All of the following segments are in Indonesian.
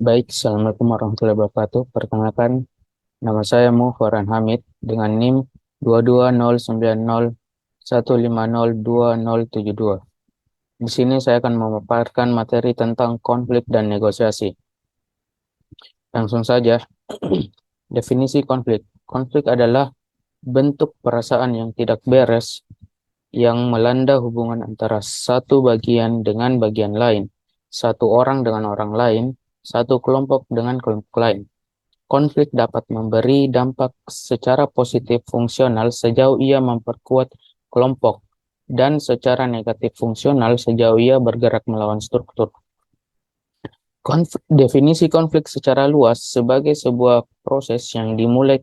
Baik, Assalamualaikum warahmatullahi wabarakatuh. Perkenalkan, nama saya Farhan Hamid dengan NIM 2209015020072. Di sini saya akan memaparkan materi tentang konflik dan negosiasi. Langsung saja, definisi konflik. Konflik adalah bentuk perasaan yang tidak beres yang melanda hubungan antara satu bagian dengan bagian lain, satu orang dengan orang lain, satu kelompok dengan kelompok lain. Konflik dapat memberi dampak secara positif fungsional sejauh ia memperkuat kelompok dan secara negatif fungsional sejauh ia bergerak melawan struktur. Definisi konflik secara luas sebagai sebuah proses yang dimulai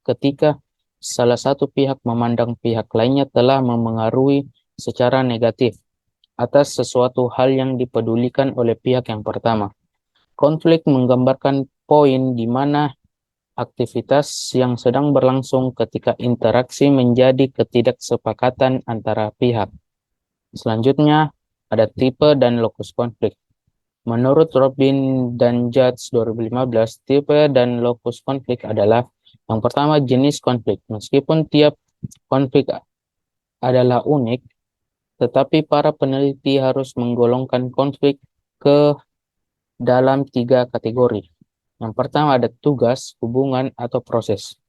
ketika salah satu pihak memandang pihak lainnya telah memengaruhi secara negatif atas sesuatu hal yang dipedulikan oleh pihak yang pertama. Konflik menggambarkan poin di mana aktivitas yang sedang berlangsung ketika interaksi menjadi ketidaksepakatan antara pihak. Selanjutnya, ada tipe dan lokus konflik. Menurut Robin dan Judge 2015, tipe dan lokus konflik adalah yang pertama jenis konflik. Meskipun tiap konflik adalah unik, tetapi para peneliti harus menggolongkan konflik ke dalam tiga kategori. Yang pertama ada tugas, hubungan, atau proses.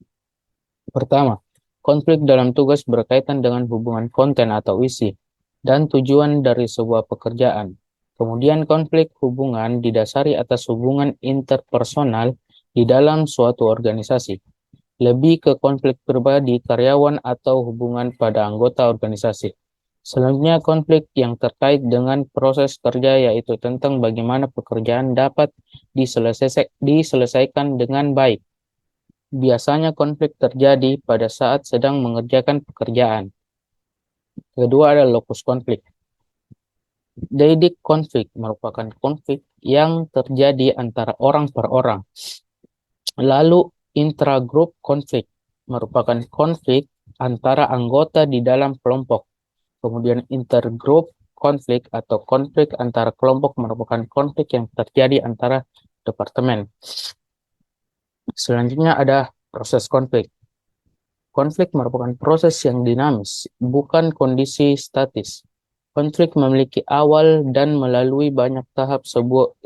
Pertama, konflik dalam tugas berkaitan dengan hubungan konten atau isi dan tujuan dari sebuah pekerjaan. Kemudian konflik hubungan didasari atas hubungan interpersonal di dalam suatu organisasi. Lebih ke konflik pribadi, karyawan, atau hubungan pada anggota organisasi. Selanjutnya konflik yang terkait dengan proses kerja yaitu tentang bagaimana pekerjaan dapat diselesaikan dengan baik. Biasanya konflik terjadi pada saat sedang mengerjakan pekerjaan. Kedua adalah lokus konflik. Deidik konflik merupakan konflik yang terjadi antara orang per orang. Lalu intragroup konflik merupakan konflik antara anggota di dalam kelompok. Kemudian intergroup konflik atau konflik antara kelompok merupakan konflik yang terjadi antara departemen. Selanjutnya ada proses konflik. Konflik merupakan proses yang dinamis, bukan kondisi statis. Konflik memiliki awal dan melalui banyak tahap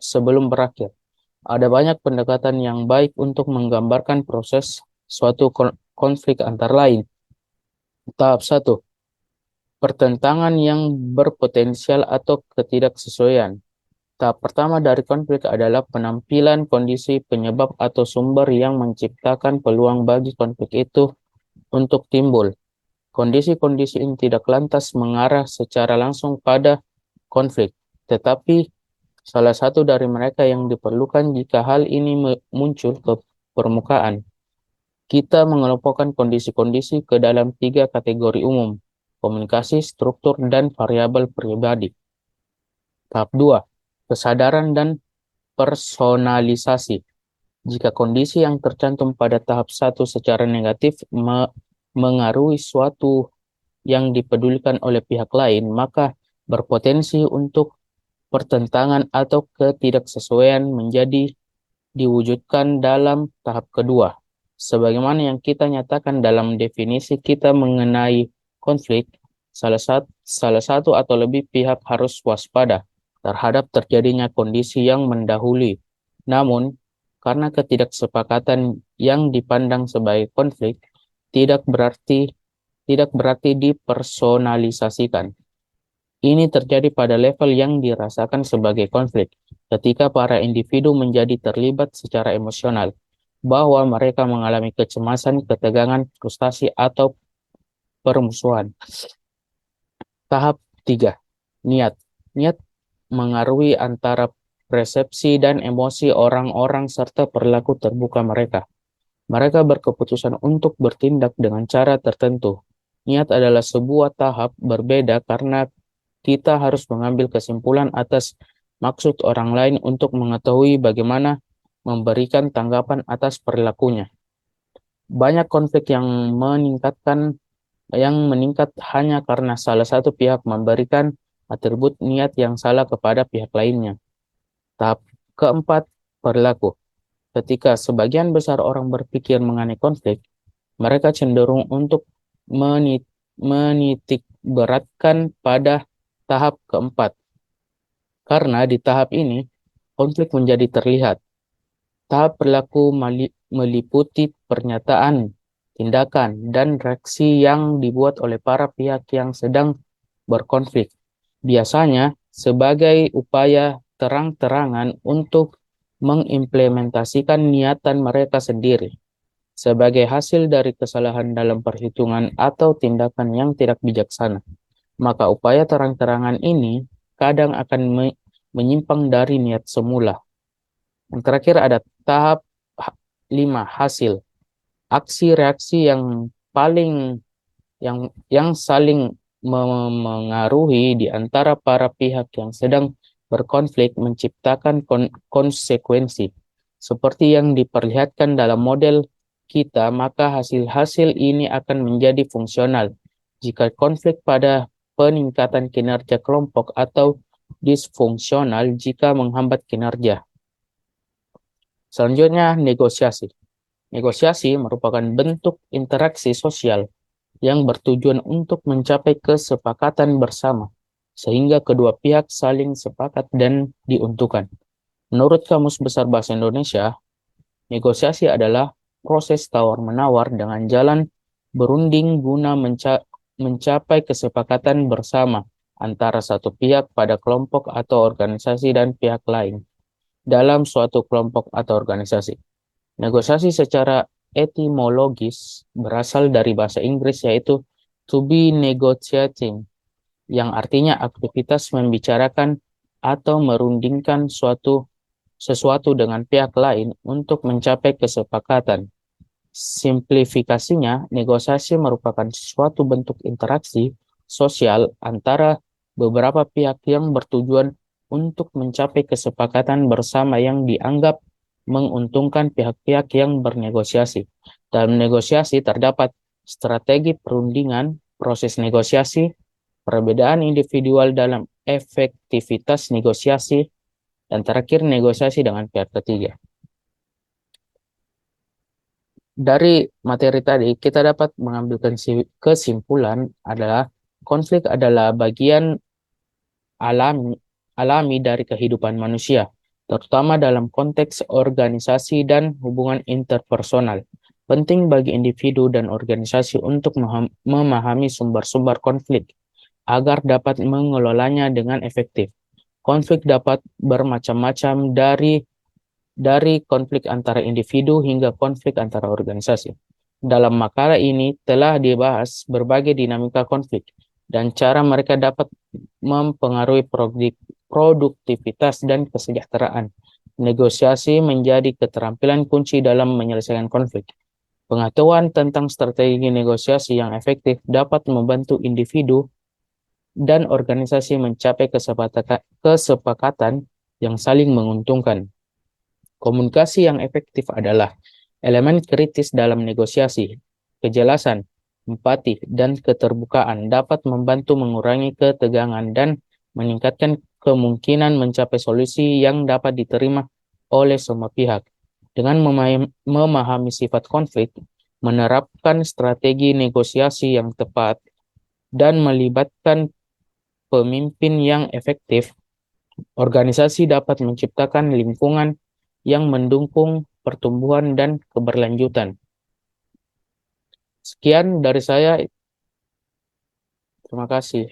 sebelum berakhir. Ada banyak pendekatan yang baik untuk menggambarkan proses suatu konflik antara lain. Tahap 1. Pertentangan yang berpotensial atau ketidaksesuaian. Tahap pertama dari konflik adalah penampilan kondisi penyebab atau sumber yang menciptakan peluang bagi konflik itu untuk timbul. Kondisi-kondisi ini tidak lantas mengarah secara langsung pada konflik, tetapi salah satu dari mereka yang diperlukan jika hal ini muncul ke permukaan. Kita mengelompokkan kondisi-kondisi ke dalam tiga kategori umum: komunikasi, struktur, dan variabel pribadi. Tahap 2. Kesadaran dan personalisasi. Jika kondisi yang tercantum pada tahap 1 secara negatif mengaruhi suatu yang dipedulikan oleh pihak lain, maka berpotensi untuk pertentangan atau ketidaksesuaian menjadi diwujudkan dalam tahap kedua. Sebagaimana yang kita nyatakan dalam definisi kita mengenai konflik, salah satu atau lebih pihak harus waspada terhadap terjadinya kondisi yang mendahului. Namun, karena ketidaksepakatan yang dipandang sebagai konflik tidak berarti dipersonalisasikan. Ini terjadi pada level yang dirasakan sebagai konflik, ketika para individu menjadi terlibat secara emosional, bahwa mereka mengalami kecemasan, ketegangan, frustasi, atau permusuhan. Tahap 3. Niat. Niat mengaruhi antara persepsi dan emosi orang-orang serta perilaku terbuka mereka. Mereka berkeputusan untuk bertindak dengan cara tertentu. Niat adalah sebuah tahap berbeda karena kita harus mengambil kesimpulan atas maksud orang lain untuk mengetahui bagaimana memberikan tanggapan atas perilakunya. Banyak konflik yang meningkat hanya karena salah satu pihak memberikan atribut niat yang salah kepada pihak lainnya. Tahap keempat, berlaku. Ketika sebagian besar orang berpikir mengenai konflik, mereka cenderung untuk menitik beratkan pada tahap keempat. Karena di tahap ini, konflik menjadi terlihat. Tahap berlaku meliputi pernyataan, tindakan, dan reaksi yang dibuat oleh para pihak yang sedang berkonflik. Biasanya sebagai upaya terang-terangan untuk mengimplementasikan niatan mereka sendiri. Sebagai hasil dari kesalahan dalam perhitungan atau tindakan yang tidak bijaksana. Maka upaya terang-terangan ini kadang akan menyimpang dari niat semula. Yang terakhir ada tahap 5, hasil. Aksi reaksi yang paling yang saling mengaruhi di antara para pihak yang sedang berkonflik menciptakan konsekuensi. Seperti yang diperlihatkan dalam model kita, maka hasil-hasil ini akan menjadi fungsional jika konflik pada peningkatan kinerja kelompok atau disfungsional jika menghambat kinerja. Selanjutnya, negosiasi. Negosiasi merupakan bentuk interaksi sosial yang bertujuan untuk mencapai kesepakatan bersama, sehingga kedua pihak saling sepakat dan diuntungkan. Menurut Kamus Besar Bahasa Indonesia, negosiasi adalah proses tawar-menawar dengan jalan berunding guna mencapai kesepakatan bersama antara satu pihak pada kelompok atau organisasi dan pihak lain dalam suatu kelompok atau organisasi. Negosiasi secara etimologis berasal dari bahasa Inggris yaitu to be negotiating, yang artinya aktivitas membicarakan atau merundingkan sesuatu dengan pihak lain untuk mencapai kesepakatan. Simplifikasinya, negosiasi merupakan suatu bentuk interaksi sosial antara beberapa pihak yang bertujuan untuk mencapai kesepakatan bersama yang dianggap menguntungkan pihak-pihak yang bernegosiasi. Dalam negosiasi terdapat strategi perundingan, proses negosiasi, perbedaan individual dalam efektivitas negosiasi, dan terakhir negosiasi dengan pihak ketiga. Dari materi tadi, kita dapat mengambil kesimpulan adalah konflik adalah bagian alami dari kehidupan manusia, terutama dalam konteks organisasi dan hubungan interpersonal. Penting bagi individu dan organisasi untuk memahami sumber-sumber konflik agar dapat mengelolanya dengan efektif. Konflik dapat bermacam-macam dari konflik antara individu hingga konflik antara organisasi. Dalam makalah ini telah dibahas berbagai dinamika konflik dan cara mereka dapat mempengaruhi produktivitas dan kesejahteraan. Negosiasi menjadi keterampilan kunci dalam menyelesaikan konflik. Pengetahuan tentang strategi negosiasi yang efektif dapat membantu individu dan organisasi mencapai kesepakatan yang saling menguntungkan. Komunikasi yang efektif adalah elemen kritis dalam negosiasi. Kejelasan, empati, dan keterbukaan dapat membantu mengurangi ketegangan dan meningkatkan kemungkinan mencapai solusi yang dapat diterima oleh semua pihak. Dengan memahami sifat konflik, menerapkan strategi negosiasi yang tepat, dan melibatkan pemimpin yang efektif, organisasi dapat menciptakan lingkungan yang mendukung pertumbuhan dan keberlanjutan. Sekian dari saya. Terima kasih.